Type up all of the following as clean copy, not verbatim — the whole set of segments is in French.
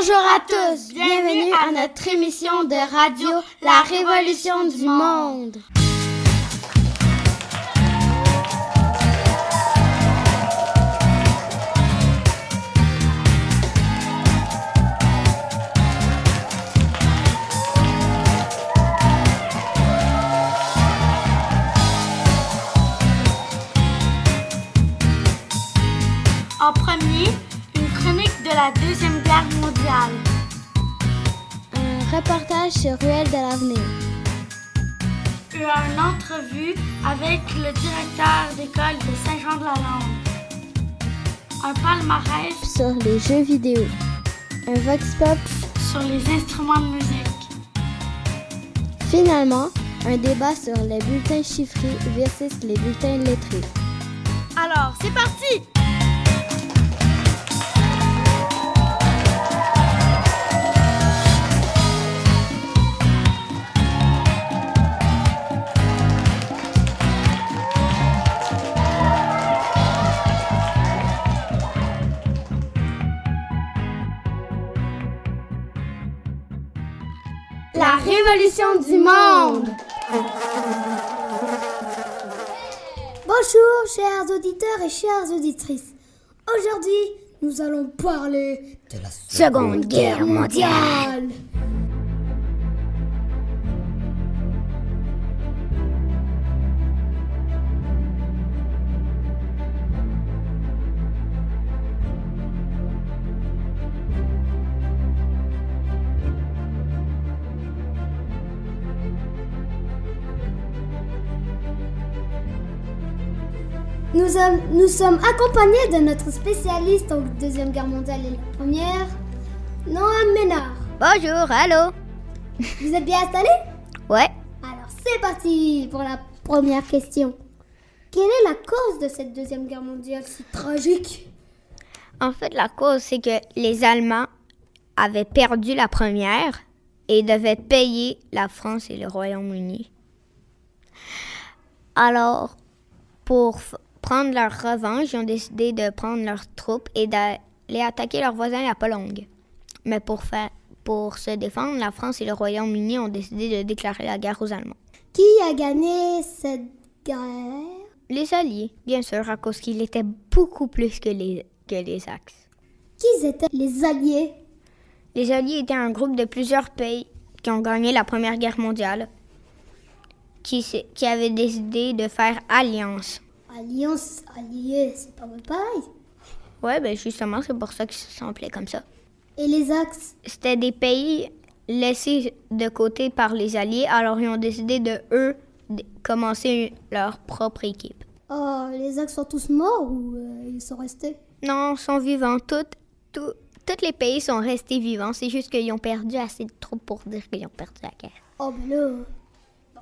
Bonjour à tous, bienvenue à notre émission de radio La Révolution du Monde. En premier, une chronique de la Deuxième Guerre mondiale. Un reportage sur Ruelle de l'Avenir. Une entrevue avec le directeur d'école de Saint-Jean-de-la-Lande. Un palmarès Sur les jeux vidéo. Un vox pop. sur les instruments de musique. Finalement, un débat sur les bulletins chiffrés versus les bulletins lettrés. Alors, c'est parti! La Révolution du Monde! Bonjour chers auditeurs et chères auditrices. Aujourd'hui, nous allons parler de la Seconde Guerre mondiale. Nous sommes accompagnés de notre spécialiste en Deuxième Guerre mondiale et la Première, Noam Ménard. Bonjour, allô? Vous êtes bien installés? Ouais. Alors c'est parti pour la première question. Quelle est la cause de cette Deuxième Guerre mondiale si tragique? En fait, la cause, c'est que les Allemands avaient perdu la première et devaient payer la France et le Royaume-Uni. Alors, pour prendre leur revanche, ils ont décidé de prendre leurs troupes et d'aller attaquer leurs voisins, la Pologne. Mais pour se défendre, la France et le Royaume-Uni ont décidé de déclarer la guerre aux Allemands. Qui a gagné cette guerre? Les Alliés, bien sûr, à cause qu'ils étaient beaucoup plus que les Axes. Qui étaient les Alliés? Les Alliés étaient un groupe de plusieurs pays qui ont gagné la Première Guerre mondiale, qui avaient décidé de faire alliance. Alliance, alliés, c'est pas pareil. Ouais, ben justement, c'est pour ça qu'ils se sont appelés comme ça. Et les Axes? C'était des pays laissés de côté par les Alliés, alors ils ont décidé de commencer leur propre équipe. Oh, les Axes sont tous morts ou ils sont restés? Non, ils sont vivants. Tous les pays sont restés vivants. C'est juste qu'ils ont perdu assez de troupes pour dire qu'ils ont perdu la guerre. Oh, ben là. Bon.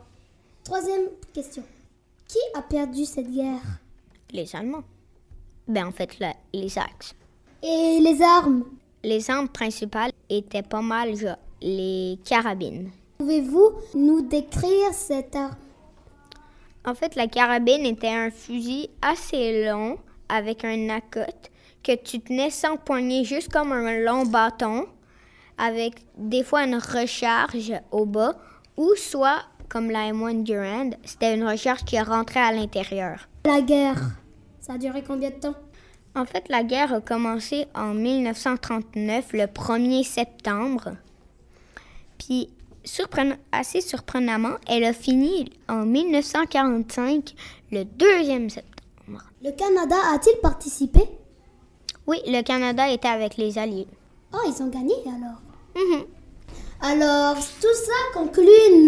Troisième question. Qui a perdu cette guerre? Les Allemands. Ben en fait, les Axes. Et les armes? Les armes principales étaient pas mal les carabines. Pouvez-vous nous décrire cette arme? En fait, la carabine était un fusil assez long avec un accote que tu tenais sans poignée, juste comme un long bâton, avec des fois une recharge au bas, ou soit, comme la M1 Durand, c'était une recharge qui rentrait à l'intérieur. La guerre, ça a duré combien de temps? En fait, la guerre a commencé en 1939, le 1er septembre. Puis, assez surprenamment, elle a fini en 1945, le 2e septembre. Le Canada a-t-il participé? Oui, le Canada était avec les Alliés. Oh, ils ont gagné alors. Mhm. Alors, tout ça conclut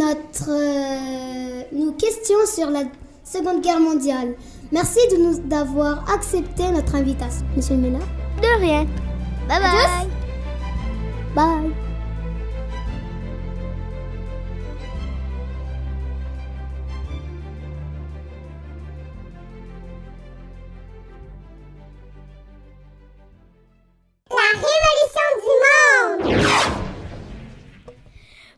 nos questions sur la Seconde Guerre mondiale. Merci d'avoir accepté notre invitation. Monsieur Ménard? De rien. Bye bye. Bye.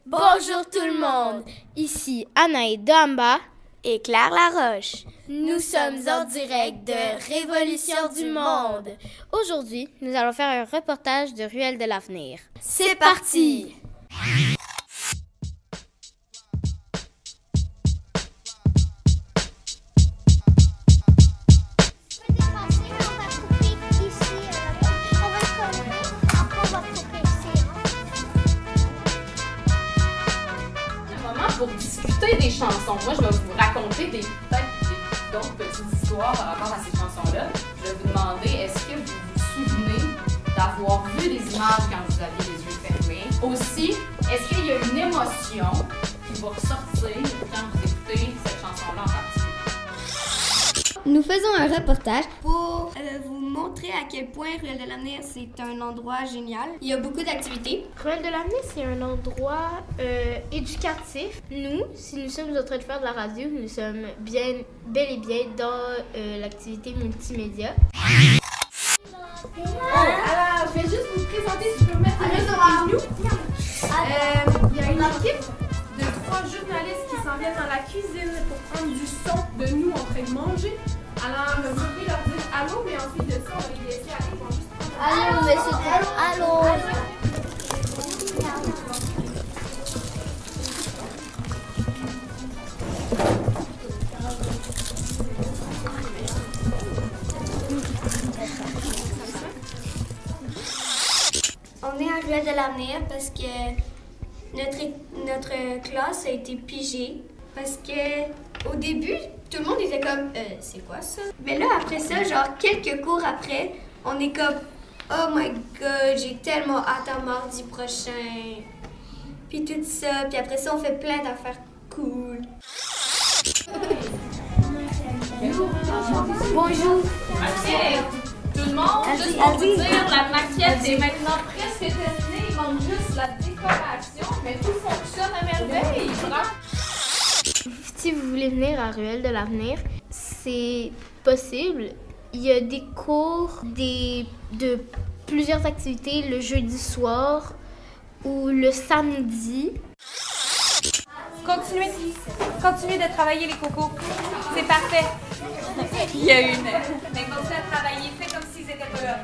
Bonjour tout le monde, ici Anaï Damba et Claire Laroche. Nous sommes en direct de Révolution du Monde. Aujourd'hui, nous allons faire un reportage de Ruelle de l'avenir. C'est parti! Pour discuter des chansons. Moi, je vais vous raconter d'autres petites histoires par rapport à ces chansons-là. Je vais vous demander, est-ce que vous vous souvenez d'avoir vu des images quand vous aviez les yeux fermés? Aussi, est-ce qu'il y a une émotion qui va ressortir quand vous écoutez cette chanson-là en particulier? Nous faisons un reportage pour vous montrer à quel point Ruelle de l'avenir, c'est un endroit génial. Il y a beaucoup d'activités. Ruelle de l'avenir, c'est un endroit éducatif. Nous, si nous sommes en train de faire de la radio, nous sommes bel et bien dans l'activité multimédia. Alors, je vais juste vous présenter, si je peux me mettre à genoux. Il y a une équipe de 3 journalistes qui s'en viennent dans la cuisine pour prendre du son de nous en train de manger. Alors, vous pouvez leur dire allô, mais ensuite de ça, on va les laisser aller. Ils vont juste prendre Allô, monsieur. Allô. On est à Ruelle de l'avenir parce que notre classe a été pigée. Parce que au début, tout le monde était comme c'est quoi ça? Mais là, après ça, genre quelques cours après, on est comme oh my god, j'ai tellement hâte à mardi prochain. Puis tout ça, puis après ça, on fait plein d'affaires cool. Bonjour. OK. Tout le monde, juste pour vous dire, la maquette est maintenant presque terminée. Il manque juste la décoration, mais tout fonctionne à merveille. Si vous voulez venir à Ruelle de l'avenir, c'est possible. Il y a des cours de plusieurs activités le jeudi soir ou le samedi. Continuez de travailler les cocos. C'est parfait. Il y a une. Mais continuez à travailler. Faites comme s'ils étaient pas là.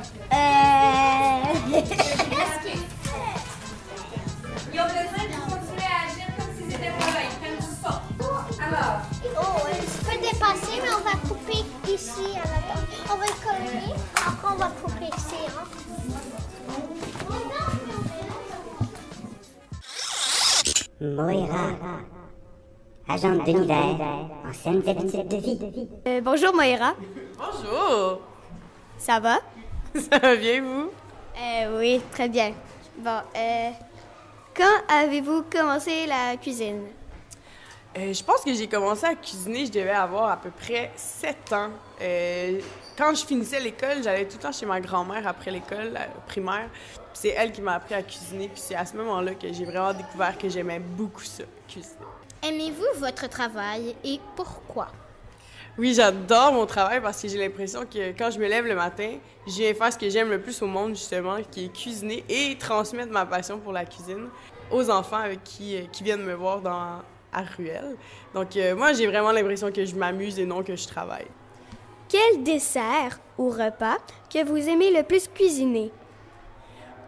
Ils ont besoin de continuer à agir comme s'ils étaient pas là. Ils prennent du son. Alors. Oh, je peux dépasser, mais on va couper ici à la table. On va le coller, après on va couper ici. Moira, agente d'univers, anciennes habitudes de vie. Bonjour Moira. Bonjour. Ça va? Ça va bien, vous? Oui, très bien. Bon, quand avez-vous commencé la cuisine? Je pense que j'ai commencé à cuisiner, je devais avoir à peu près 7 ans. Quand je finissais l'école, j'allais tout le temps chez ma grand-mère après l'école primaire. C'est elle qui m'a appris à cuisiner, puis c'est à ce moment-là que j'ai vraiment découvert que j'aimais beaucoup ça, cuisiner. Aimez-vous votre travail et pourquoi? Oui, j'adore mon travail parce que j'ai l'impression que quand je me lève le matin, je viens faire ce que j'aime le plus au monde, justement, qui est cuisiner et transmettre ma passion pour la cuisine aux enfants avec qui viennent me voir à Ruelle. Donc, moi, j'ai vraiment l'impression que je m'amuse et non que je travaille. Quel dessert ou repas que vous aimez le plus cuisiner?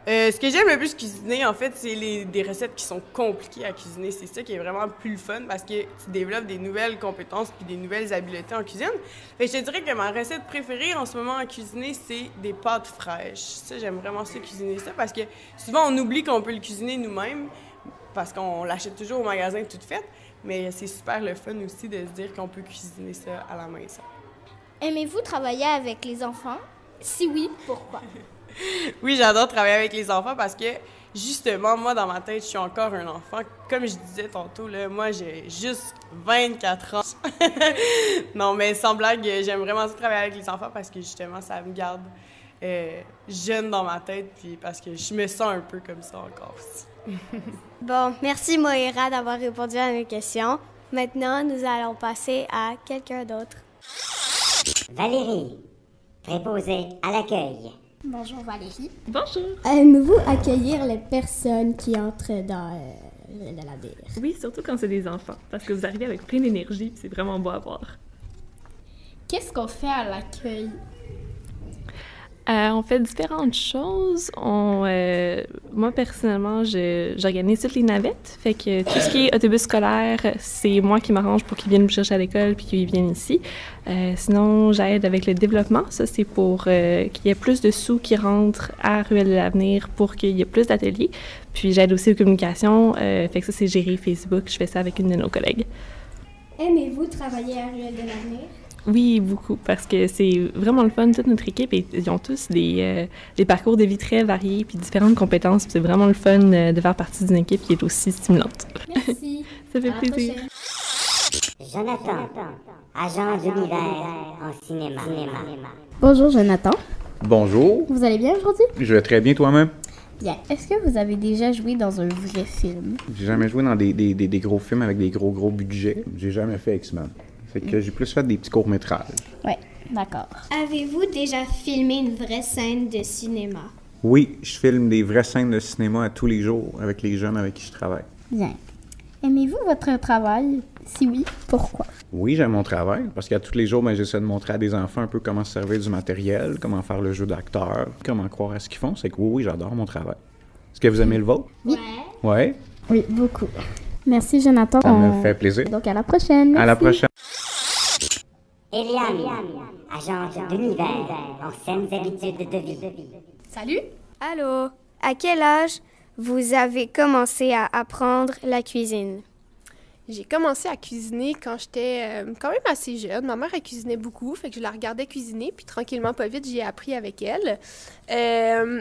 Ce que j'aime le plus cuisiner, en fait, c'est des recettes qui sont compliquées à cuisiner. C'est ça qui est vraiment plus le fun parce que tu développes des nouvelles compétences puis des nouvelles habiletés en cuisine. Fait que je te dirais que ma recette préférée en ce moment à cuisiner, c'est des pâtes fraîches. Ça, j'aime vraiment ça, cuisiner ça, parce que souvent, on oublie qu'on peut le cuisiner nous-mêmes parce qu'on l'achète toujours au magasin toute faite. Mais c'est super le fun aussi de se dire qu'on peut cuisiner ça à la maison. Aimez-vous travailler avec les enfants? Si oui, pourquoi? Oui, j'adore travailler avec les enfants parce que, justement, moi, dans ma tête, je suis encore un enfant. Comme je disais tantôt, là, moi, j'ai juste 24 ans. Non, mais sans blague, j'aime vraiment ça travailler avec les enfants parce que, justement, ça me garde jeune dans ma tête puis parce que je me sens un peu comme ça encore aussi. Bon, merci Moira d'avoir répondu à mes questions. Maintenant, nous allons passer à quelqu'un d'autre. Valérie, préposée à l'accueil. Bonjour Valérie. Bonjour. Aimez-vous accueillir les personnes qui entrent dans Ruelle de l'Avenir. Oui, surtout quand c'est des enfants, parce que vous arrivez avec plein d'énergie, c'est vraiment beau à voir. Qu'est-ce qu'on fait à l'accueil? On fait différentes choses. Moi, personnellement, j'organise toutes les navettes. Fait que tout ce qui est autobus scolaire, c'est moi qui m'arrange pour qu'ils viennent me chercher à l'école puis qu'ils viennent ici. Sinon, j'aide avec le développement. Ça, c'est pour qu'il y ait plus de sous qui rentrent à Ruelle de l'Avenir pour qu'il y ait plus d'ateliers. Puis j'aide aussi aux communications. Fait que ça, c'est géré Facebook. Je fais ça avec une de nos collègues. Aimez-vous travailler à Ruelle de l'Avenir? Oui, beaucoup, parce que c'est vraiment le fun, toute notre équipe, et ils ont tous des parcours de vie très variés puis différentes compétences. C'est vraiment le fun de faire partie d'une équipe qui est aussi stimulante. Merci. Ça fait plaisir. Jonathan, agent d'univers en cinéma. Bonjour Jonathan. Bonjour. Vous allez bien aujourd'hui? Je vais très bien toi-même. Bien. Est-ce que vous avez déjà joué dans un vrai film? J'ai jamais joué dans des gros films avec des gros budgets. J'ai jamais fait X-Men. Fait que j'ai plus fait des petits courts-métrages. Oui, d'accord. Avez-vous déjà filmé une vraie scène de cinéma? Oui, je filme des vraies scènes de cinéma à tous les jours avec les jeunes avec qui je travaille. Bien. Aimez-vous votre travail? Si oui, pourquoi? Oui, j'aime mon travail parce qu'à tous les jours, j'essaie de montrer à des enfants un peu comment se servir du matériel, comment faire le jeu d'acteur, comment croire à ce qu'ils font. C'est que oui, j'adore mon travail. Est-ce que vous aimez le vôtre? Oui. Ouais? Oui, beaucoup. Merci Jonathan. Ça me fait plaisir. Donc à la prochaine. À la prochaine. Eliane, agente d'univers en saines habitudes de vie. Salut! Allô? À quel âge vous avez commencé à apprendre la cuisine? J'ai commencé à cuisiner quand j'étais quand même assez jeune. Ma mère, elle cuisinait beaucoup, fait que je la regardais cuisiner, puis tranquillement, pas vite, j'ai appris avec elle.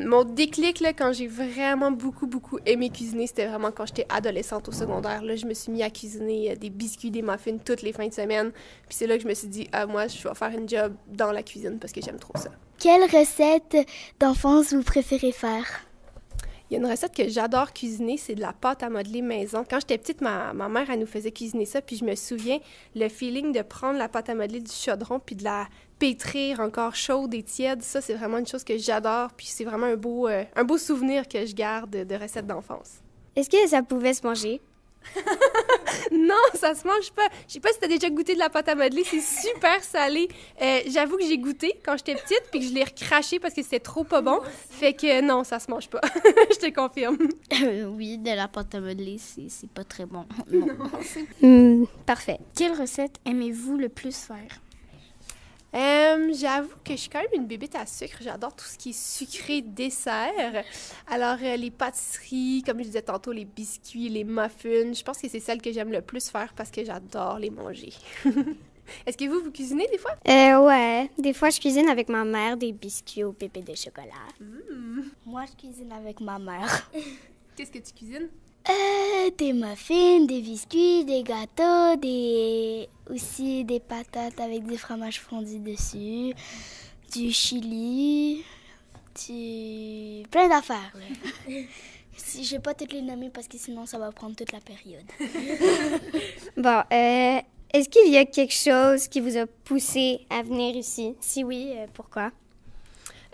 Mon déclic, là, quand j'ai vraiment beaucoup aimé cuisiner, c'était vraiment quand j'étais adolescente au secondaire. Là, je me suis mis à cuisiner des biscuits, des muffins toutes les fins de semaine. Puis c'est là que je me suis dit, moi, je vais faire une job dans la cuisine parce que j'aime trop ça. Quelle recette d'enfance vous préférez faire? Il y a une recette que j'adore cuisiner, c'est de la pâte à modeler maison. Quand j'étais petite, ma mère, elle nous faisait cuisiner ça, puis je me souviens, le feeling de prendre la pâte à modeler du chaudron puis de la pétrir encore chaude et tiède, ça, c'est vraiment une chose que j'adore, puis c'est vraiment un beau souvenir que je garde de recettes d'enfance. Est-ce que ça pouvait se manger? Non, ça se mange pas. Je sais pas si t'as déjà goûté de la pâte à modeler, c'est super salé. J'avoue que j'ai goûté quand j'étais petite, puis que je l'ai recraché parce que c'était trop pas bon. Fait que non, ça se mange pas. Je te confirme. Oui, de la pâte à modeler, c'est pas très bon. Non. Parfait. Quelle recette aimez-vous le plus faire? J'avoue que je suis quand même une bébête à sucre. J'adore tout ce qui est sucré dessert. Alors, les pâtisseries, comme je disais tantôt, les biscuits, les muffins, je pense que c'est celle que j'aime le plus faire parce que j'adore les manger. Est-ce que vous cuisinez des fois? Ouais. Des fois, je cuisine avec ma mère des biscuits au pépé de chocolat. Moi, je cuisine avec ma mère. Qu'est-ce que tu cuisines? Des muffins, des biscuits, des gâteaux, aussi des patates avec du fromage fondu dessus, du chili, plein d'affaires. Si je vais pas toutes les nommer parce que sinon ça va prendre toute la période. Bon, est-ce qu'il y a quelque chose qui vous a poussé à venir ici? Si oui, pourquoi?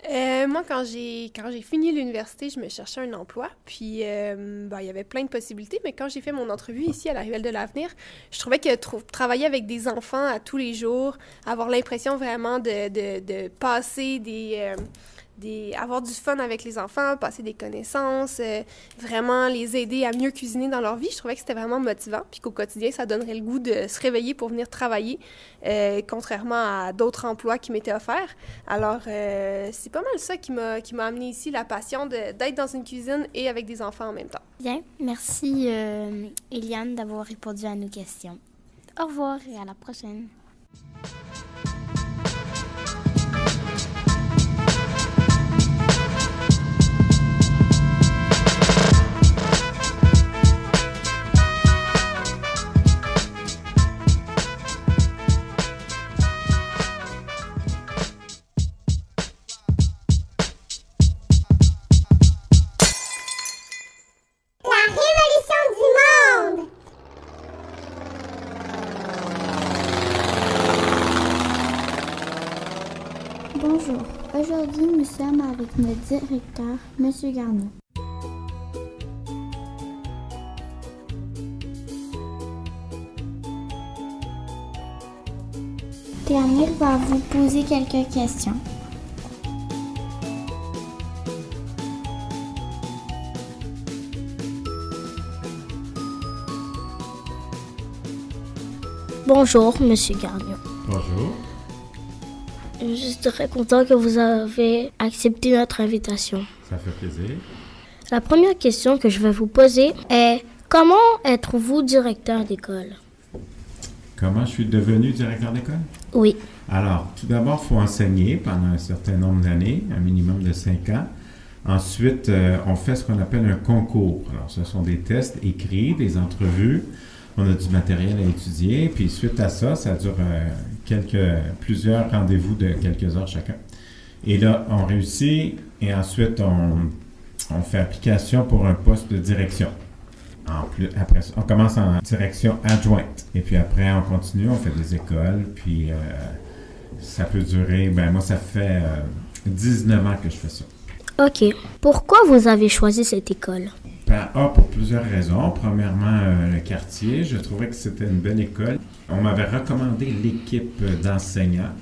Moi, quand j'ai fini l'université, je me cherchais un emploi, puis il y avait plein de possibilités, mais quand j'ai fait mon entrevue ici à la Ruelle de l'Avenir, je trouvais que travailler avec des enfants à tous les jours, avoir l'impression vraiment de passer avoir du fun avec les enfants, passer des connaissances, vraiment les aider à mieux cuisiner dans leur vie. Je trouvais que c'était vraiment motivant, puis qu'au quotidien, ça donnerait le goût de se réveiller pour venir travailler, contrairement à d'autres emplois qui m'étaient offerts. Alors, c'est pas mal ça qui m'a amené ici, la passion d'être dans une cuisine et avec des enfants en même temps. Bien, merci Eliane d'avoir répondu à nos questions. Au revoir et à la prochaine. Bonjour, aujourd'hui nous sommes avec notre directeur, M. Garneau. Dernier va vous poser quelques questions. Bonjour, Monsieur Gagnon. Bonjour. Je suis très content que vous avez accepté notre invitation. Ça fait plaisir. La première question que je vais vous poser est comment êtes-vous directeur d'école? Comment je suis devenu directeur d'école? Oui. Alors, tout d'abord, il faut enseigner pendant un certain nombre d'années, un minimum de 5 ans. Ensuite, on fait ce qu'on appelle un concours. Alors, ce sont des tests écrits, des entrevues. On a du matériel à étudier. Puis, suite à ça, ça dure plusieurs rendez-vous de quelques heures chacun. Et là, on réussit et ensuite, on fait application pour un poste de direction. Après, on commence en direction adjointe. Et puis après, on continue, on fait des écoles. Puis ça peut durer, moi, ça fait 19 ans que je fais ça. OK. Pourquoi vous avez choisi cette école? Pour plusieurs raisons. Premièrement, le quartier. Je trouvais que c'était une belle école. On m'avait recommandé l'équipe d'enseignants.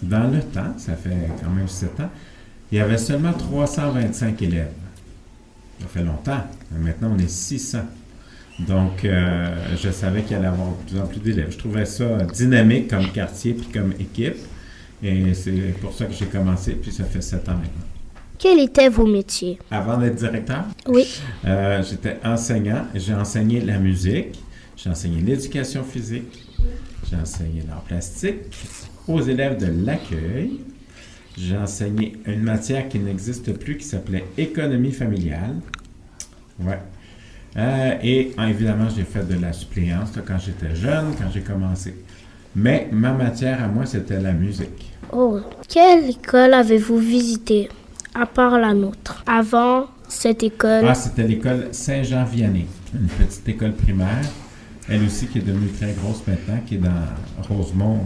Dans le temps, ça fait quand même 7 ans, il y avait seulement 325 élèves. Ça fait longtemps. Maintenant, on est 600. Donc, je savais qu'il allait y avoir de plus en plus d'élèves. Je trouvais ça dynamique comme quartier puis comme équipe. Et c'est pour ça que j'ai commencé, puis ça fait 7 ans maintenant. Quels étaient vos métiers? Avant d'être directeur? Oui. J'étais enseignant. J'ai enseigné la musique, j'ai enseigné l'éducation physique, j'ai enseigné l'art plastique aux élèves de l'accueil. J'ai enseigné une matière qui n'existe plus qui s'appelait économie familiale. Ouais. Et évidemment, j'ai fait de la suppléance quand j'étais jeune, quand j'ai commencé. Mais ma matière à moi, c'était la musique. Oh, quelle école avez-vous visité, à part la nôtre, avant cette école? C'était l'école Saint-Jean-Vianney, une petite école primaire, elle aussi qui est devenue très grosse maintenant, qui est dans Rosemont,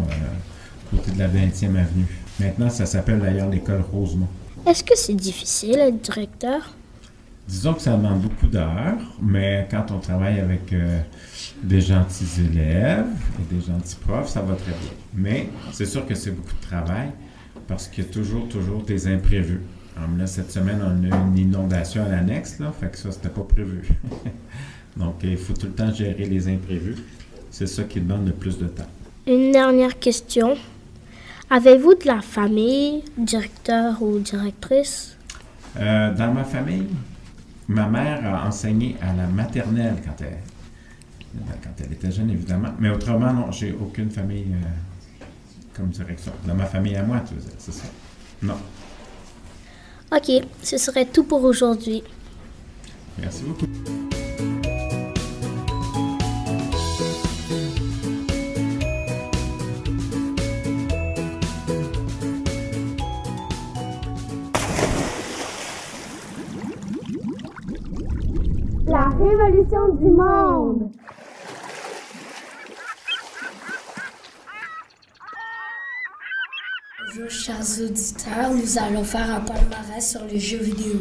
côté de la 20e avenue. Maintenant, ça s'appelle d'ailleurs l'école Rosemont. Est-ce que c'est difficile d'être directeur? Disons que ça demande beaucoup d'heures, mais quand on travaille avec des gentils élèves et des gentils profs, ça va très bien. Mais c'est sûr que c'est beaucoup de travail parce qu'il y a toujours des imprévus. Alors là, cette semaine, on a une inondation à l'annexe, là, fait que ça, c'était pas prévu. Donc, il faut tout le temps gérer les imprévus. C'est ça qui demande le plus de temps. Une dernière question. Avez-vous de la famille, directeur ou directrice? Dans ma famille, ma mère a enseigné à la maternelle quand elle était jeune, évidemment. Mais autrement, non, j'ai aucune famille comme direction. Dans ma famille à moi, tu veux dire, c'est ça? Non. OK, ce serait tout pour aujourd'hui. Merci beaucoup. La révolution du monde. Bonjour chers auditeurs, nous allons faire un palmarès sur les jeux vidéo.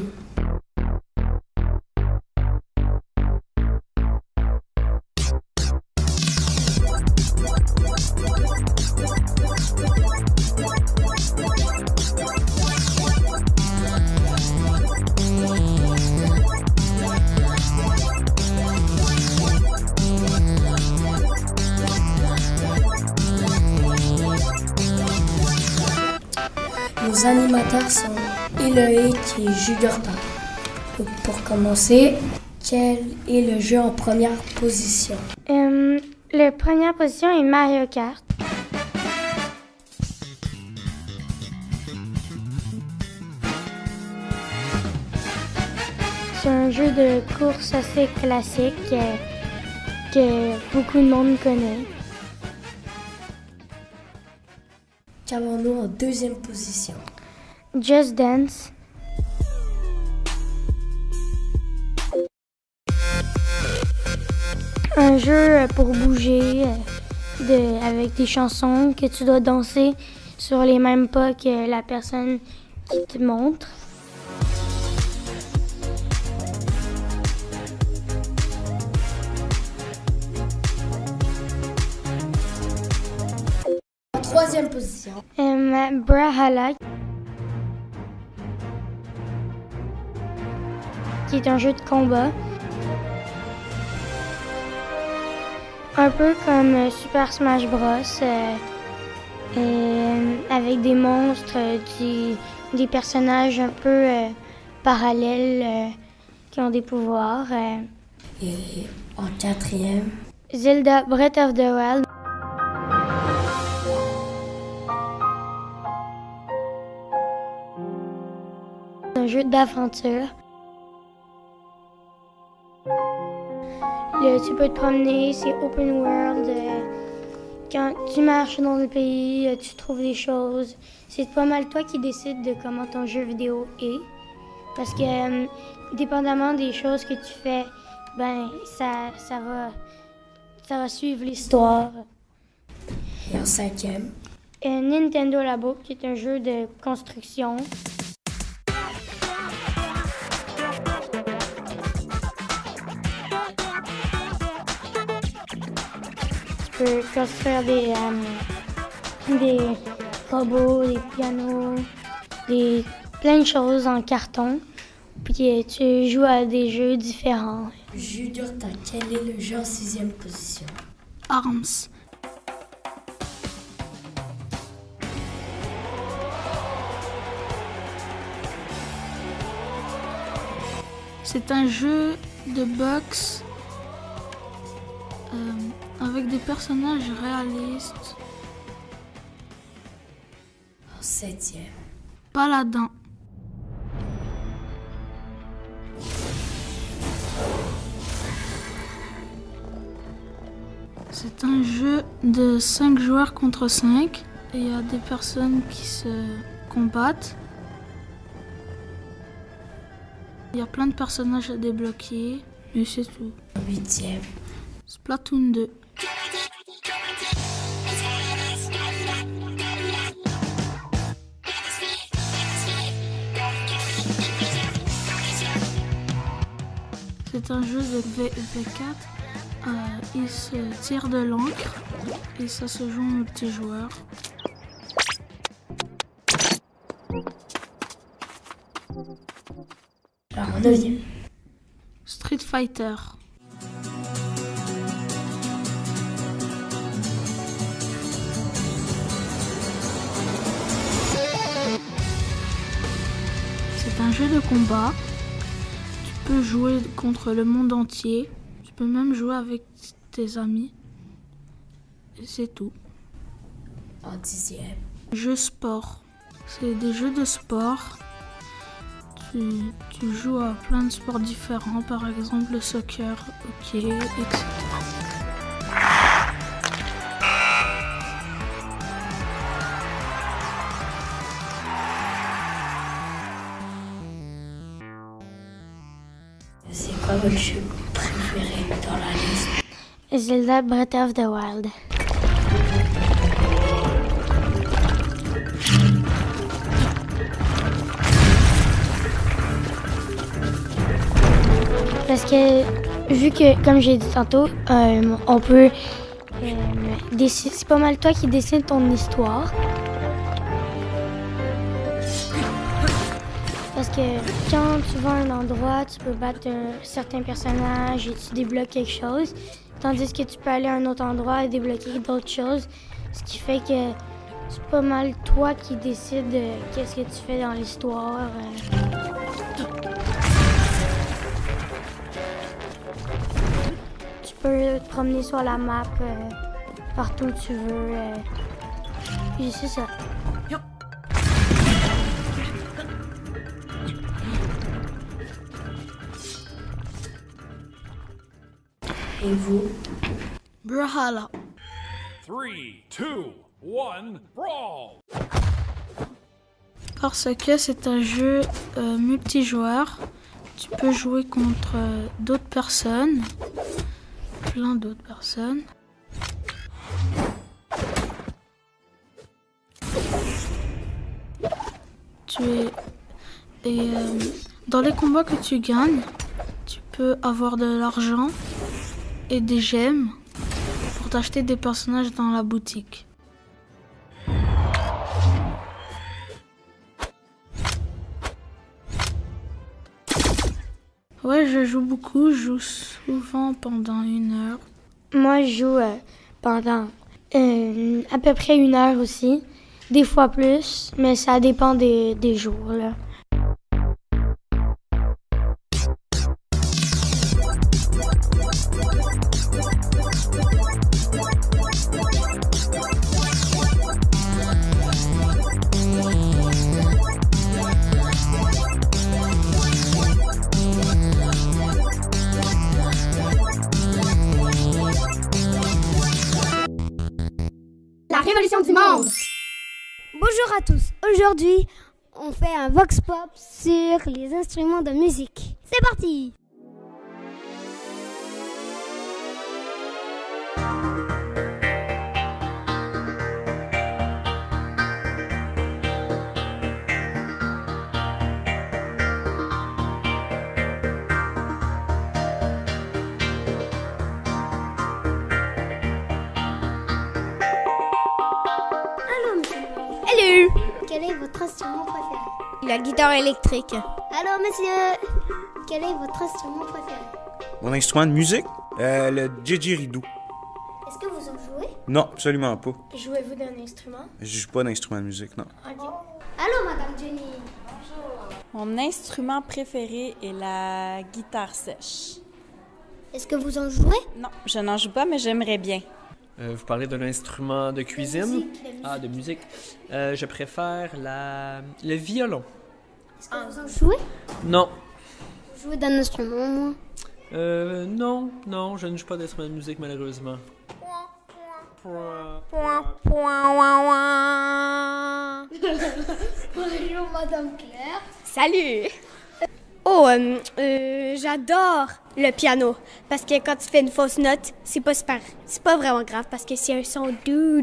Nos animateurs sont Eloïc et Jugurta. Pour commencer, quel est le jeu en première position? La première position est Mario Kart. C'est un jeu de course assez classique que beaucoup de monde connaît. Qu'avons-nous en deuxième position? Just Dance. Un jeu pour bouger avec des chansons que tu dois danser sur les mêmes pas que la personne qui te montre. En Troisième position. Brawlhalla, qui est un jeu de combat. Un peu comme Super Smash Bros. Avec des monstres, des personnages un peu parallèles qui ont des pouvoirs. Et en quatrième, Zelda Breath of the Wild. Un jeu d'aventure. Tu peux te promener, c'est open world. Quand tu marches dans le pays, tu trouves des choses. C'est pas mal toi qui décides de comment ton jeu vidéo est. Parce que, dépendamment des choses que tu fais, ben ça va suivre l'histoire. Et en cinquième, Nintendo Labo, qui est un jeu de construction. Tu peux construire des robots, des pianos, plein de choses en carton. Puis tu joues à des jeux différents. Jugurta, quel est le jeu en sixième position? Arms. C'est un jeu de boxe avec des personnages réalistes. En septième, Paladin. C'est un jeu de 5 joueurs contre 5 et il y a des personnes qui se combattent. Il y a plein de personnages à débloquer et c'est tout. Huitième, Splatoon 2. C'est un jeu de V4. Il se tire de l'encre et ça se joue en multijoueur. Alors, neuvième, Street Fighter. C'est un jeu de combat. Tu peux jouer contre le monde entier. Tu peux même jouer avec tes amis. Et c'est tout. En dixième, Jeux sport. C'est des jeux de sport. Tu joues à plein de sports différents, par exemple le soccer, hockey, etc. c'est quoi votre jeu préféré dans la liste? Zelda Breath of the Wild. Parce que, vu que, comme j'ai dit tantôt, on peut c'est pas mal toi qui dessines ton histoire. Parce que quand tu vas à un endroit, tu peux battre un certain personnage et tu débloques quelque chose. Tandis que tu peux aller à un autre endroit et débloquer d'autres choses. Ce qui fait que c'est pas mal toi qui décides qu'est-ce que tu fais dans l'histoire. Tu peux te promener sur la map partout où tu veux. Et c'est ça. Et vous? Brawlhalla. 3, 2, 1, brawl! Parce que c'est un jeu multijoueur. Tu peux jouer contre d'autres personnes. Plein d'autres personnes. Dans les combats que tu gagnes, tu peux avoir de l'argent et des gemmes pour t'acheter des personnages dans la boutique. Ouais, je joue beaucoup. Je joue souvent pendant 1 heure. Moi, je joue pendant à peu près 1 heure aussi. Des fois plus, mais ça dépend des jours, là. La révolution du monde! Bonjour à tous. Aujourd'hui, on fait un vox pop sur les instruments de musique. C'est parti! Hello! Quel est votre instrument préféré? La guitare électrique. Allô, monsieur! Quel est votre instrument préféré? Mon instrument de musique? Le didgeridoo. Est-ce que vous en jouez? Non, absolument pas. Jouez-vous d'un instrument? Je joue pas d'instrument de musique, non. OK. Allô, Madame Jenny? Mon instrument préféré est la guitare sèche. Est-ce que vous en jouez? Non, je n'en joue pas, mais j'aimerais bien. Vous parlez d'un instrument de cuisine? Musique. Ah, de musique. Je préfère le violon. Est-ce que vous en jouez? Non. Vous jouez d'un instrument, moi? Non, je ne joue pas d'instrument de musique, malheureusement. Bonjour, Madame Claire. Salut! Oh, j'adore le piano. Parce que quand tu fais une fausse note, c'est pas vraiment grave parce que c'est un son dou.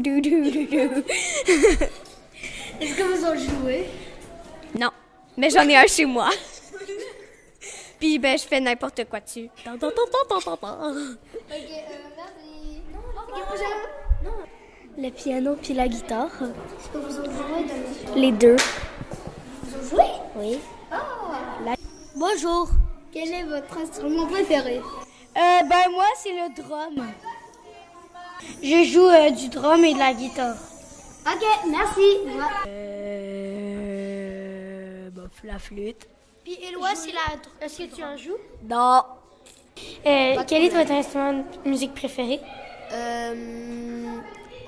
Est-ce que vous en jouez? Non, mais j'en ai un chez moi. Puis ben je fais n'importe quoi dessus. Ok, merci. Le piano puis la guitare. Est-ce que vous en jouez d'un instrument? Les deux. Vous en jouez? Oui. Bonjour. Quel est votre instrument préféré? Ben moi, c'est le drum. Je joue du drum et de la guitare. Ok, merci. La flûte. Puis Éloi, c'est la... Est-ce que tu en joues? Non. Quel est votre instrument de musique préféré?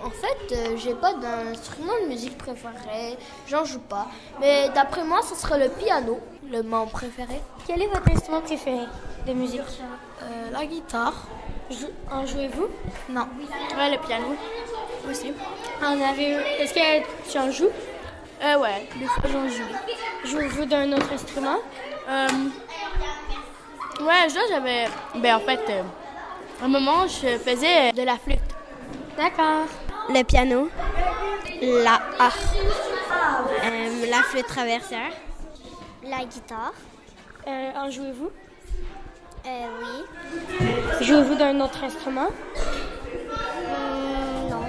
En fait, j'ai pas d'instrument de musique préféré, j'en joue pas. Mais d'après moi, ce serait le piano, mon préféré. Quel est votre instrument préféré de musique? La guitare. En jouez-vous? Non. Ouais, le piano aussi. Est-ce que tu en joues? Ouais, des fois j'en joue. Jouez-vous d'un autre instrument? Ouais, j'avais... Ben en fait, à un moment, je faisais de la flûte. D'accord. Le piano, la harpe, la flûte traversière, La guitare. En jouez-vous? Oui. Jouez-vous d'un autre instrument? Non.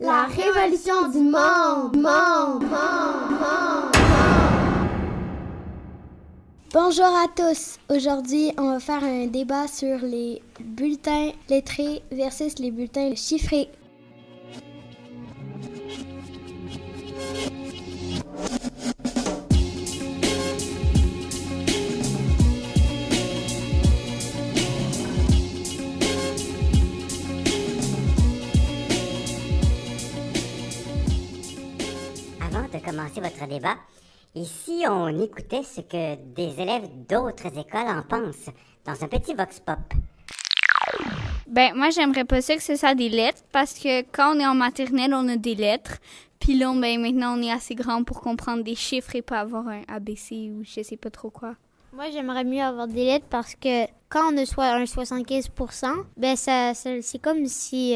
La révolution du monde. Bonjour à tous. Aujourd'hui, on va faire un débat sur les bulletins lettrés versus les bulletins chiffrés. Avant de commencer votre débat, ici on écoutait ce que des élèves d'autres écoles en pensent dans un petit vox pop. Ben, moi, j'aimerais pas ça que ce soit des lettres parce que quand on est en maternelle, on a des lettres. Puis là, ben, maintenant, on est assez grand pour comprendre des chiffres et pas avoir un ABC ou je sais pas trop quoi. Moi, j'aimerais mieux avoir des lettres parce que quand on a un 75%, ben c'est comme si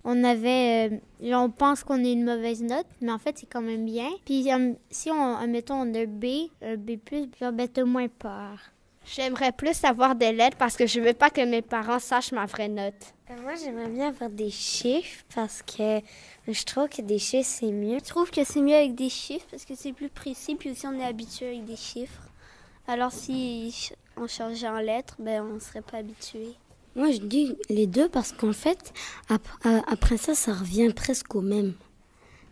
on avait... on pense qu'on a une mauvaise note, mais en fait, c'est quand même bien. Puis si on, admettons, on a B, B+, ben t'as moins peur. J'aimerais plus avoir des lettres parce que je veux pas que mes parents sachent ma vraie note. Moi, j'aimerais bien avoir des chiffres parce que je trouve que des chiffres, c'est mieux. Je trouve que c'est mieux avec des chiffres parce que c'est plus précis, puis aussi on est habitué avec des chiffres. Alors si on changeait en lettres, ben on serait pas habitué. Moi, je dis les deux parce qu'en fait, après ça, ça revient presque au même.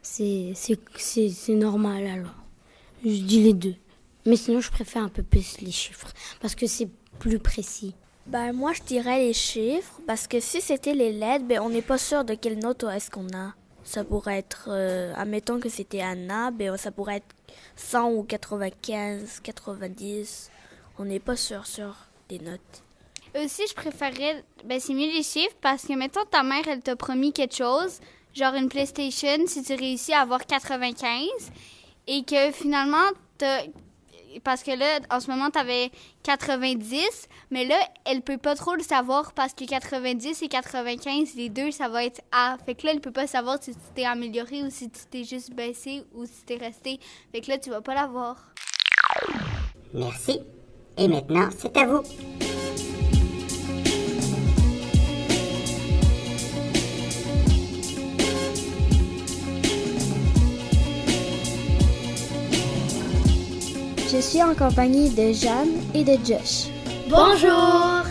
C'est normal alors. Je dis les deux. Mais sinon, je préfère un peu plus les chiffres parce que c'est plus précis. Ben moi, je dirais les chiffres parce que si c'était les lettres, ben on n'est pas sûr de quelle note est-ce qu'on a. Ça pourrait être, admettons que c'était Anna, ben ça pourrait être 100 ou 95, 90. On n'est pas sûr des notes. Aussi, je préférerais, c'est mieux les chiffres parce que, mettons, ta mère, elle t'a promis quelque chose, genre une PlayStation, si tu réussis à avoir 95 et que finalement, parce que là, en ce moment, t'avais 90, mais là, elle peut pas trop le savoir parce que 90 et 95, les deux, ça va être A. Fait que là, elle peut pas savoir si tu t'es amélioré ou si tu t'es juste baissé ou si t'es resté. Fait que là, tu vas pas l'avoir. Merci. Et maintenant, c'est à vous. Je suis en compagnie de Jeanne et de Josh. Bonjour!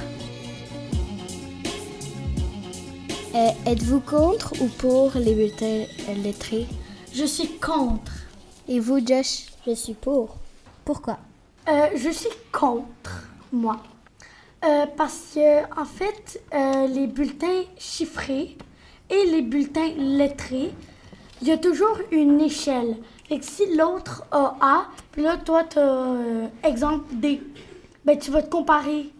Êtes-vous contre ou pour les bulletins lettrés? Je suis contre. Et vous, Josh? Je suis pour. Pourquoi? Je suis contre, moi. Parce que, en fait, les bulletins chiffrés et les bulletins lettrés, il y a toujours une échelle. Fait que si l'autre a A, puis là, toi, t'as, exemple, D, ben tu vas te comparer.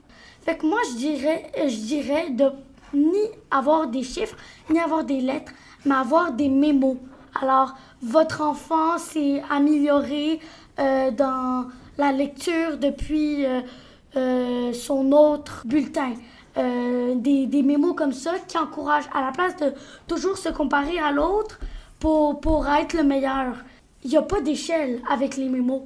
Fait que moi, je dirais de ni avoir des chiffres, ni avoir des lettres, mais avoir des mémos. Alors, votre enfant s'est amélioré dans la lecture depuis son autre bulletin. Des mémos comme ça qui encouragent, à la place de toujours se comparer à l'autre pour être le meilleur. Il n'y a pas d'échelle avec les mémos.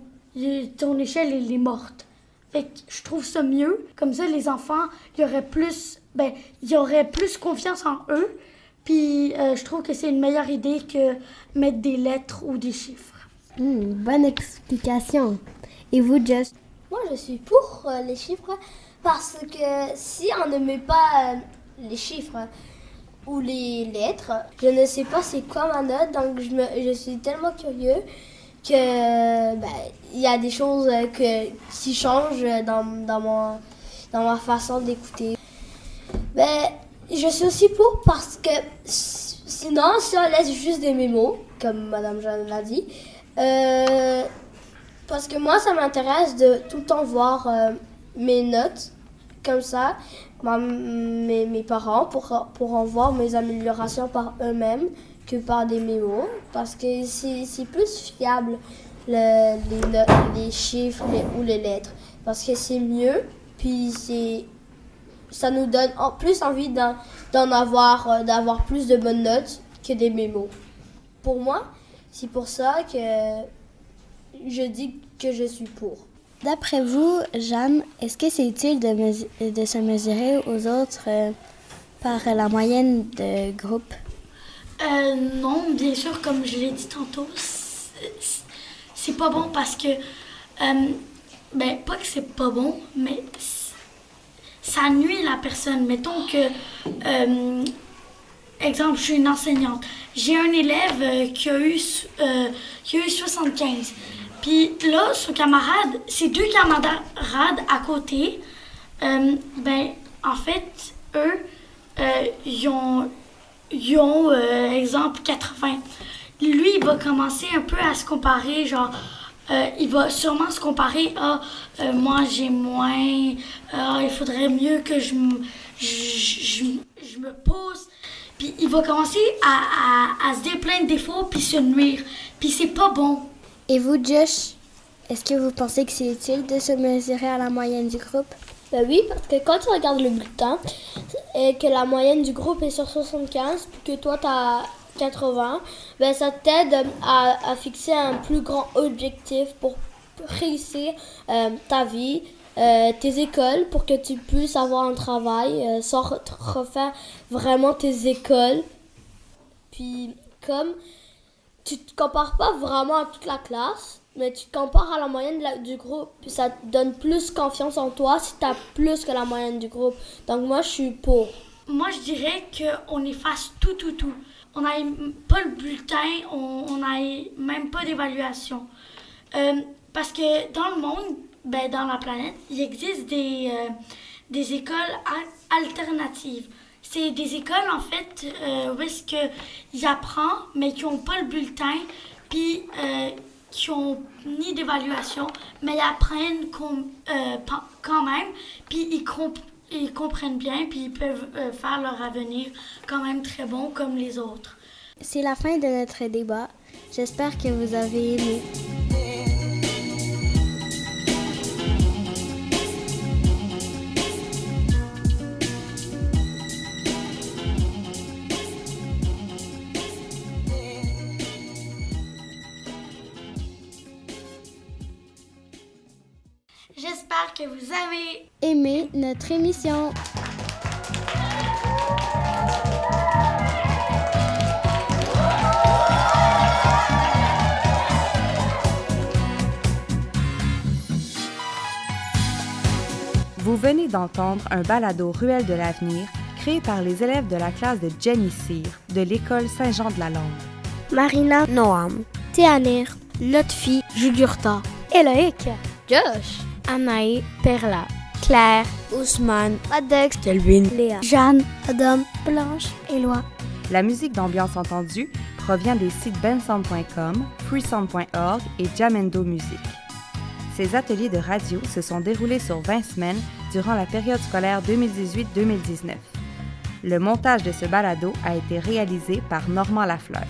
Ton échelle, elle est morte. Fait que je trouve ça mieux. Comme ça, les enfants, il y aurait plus confiance en eux. Puis je trouve que c'est une meilleure idée que mettre des lettres ou des chiffres. Bonne explication. Et vous, Jess? Moi, je suis pour les chiffres parce que si on ne met pas les chiffres ou les lettres, je ne sais pas c'est quoi ma note, donc je suis tellement curieux que il y a des choses qui changent dans ma façon d'écouter. Je suis aussi pour parce que sinon, si on laisse juste des mémos, comme Madame Jeanne l'a dit, parce que moi, ça m'intéresse de tout le temps voir mes notes comme ça, mes parents, pour en voir mes améliorations par eux-mêmes que par des mémos, parce que c'est plus fiable les chiffres ou les lettres, parce que c'est mieux, puis ça nous donne plus envie d'avoir plus de bonnes notes que des mémos. Pour moi, c'est pour ça que je dis que je suis pour. D'après vous, Jeanne, est-ce que c'est utile de se mesurer aux autres par la moyenne de groupe? Non, bien sûr, comme je l'ai dit tantôt, c'est pas bon parce que, pas que c'est pas bon, mais ça nuit la personne. Mettons que, exemple, je suis une enseignante. J'ai un élève qui a eu 75. Puis là, ses deux camarades à côté, en fait, eux, ils ont exemple, 80. Lui, il va commencer un peu à se comparer, genre, il va sûrement se comparer à moi, j'ai moins, il faudrait mieux que je me pousse. Puis il va commencer à se dire plein de défauts, puis se nuire. Puis c'est pas bon. Et vous, Josh, est-ce que vous pensez que c'est utile de se mesurer à la moyenne du groupe? Oui, parce que quand tu regardes le bulletin et que la moyenne du groupe est sur 75, puis que toi, tu as 80, ça t'aide à fixer un plus grand objectif pour réussir ta vie, tes écoles pour que tu puisses avoir un travail, sans refaire vraiment tes écoles. Puis comme tu te compares pas vraiment à toute la classe, mais tu te compares à la moyenne du groupe, puis ça te donne plus confiance en toi si tu as plus que la moyenne du groupe. Donc moi, je suis pour. Moi, je dirais qu'on efface tout. On n'a pas le bulletin, on n'a même pas d'évaluation. Parce que dans le monde, dans la planète, il existe des écoles alternatives. C'est des écoles, en fait, où est-ce qu'ils apprennent, mais qui n'ont pas le bulletin, puis qui n'ont ni d'évaluation, mais ils apprennent quand même, puis ils comprennent bien, puis ils peuvent faire leur avenir quand même très bon comme les autres. C'est la fin de notre débat. J'espère que vous avez aimé. J'espère que vous avez aimé notre émission. Vous venez d'entendre un balado Ruelle de l'avenir créé par les élèves de la classe de Jenny Cyr de l'école Saint-Jean-de-la-Lande. Marina, Noam, Théanir, Lotfi, Jugurta, Eloïc, Josh, Anaï, Perla, Claire, Ousmane, Adex, Kelvin, Léa, Jeanne, Adam, Blanche, Éloi. La musique d'ambiance entendue provient des sites bensound.com, freesound.org et Jamendo Music. Ces ateliers de radio se sont déroulés sur 20 semaines durant la période scolaire 2018-2019. Le montage de ce balado a été réalisé par Normand Lafleur.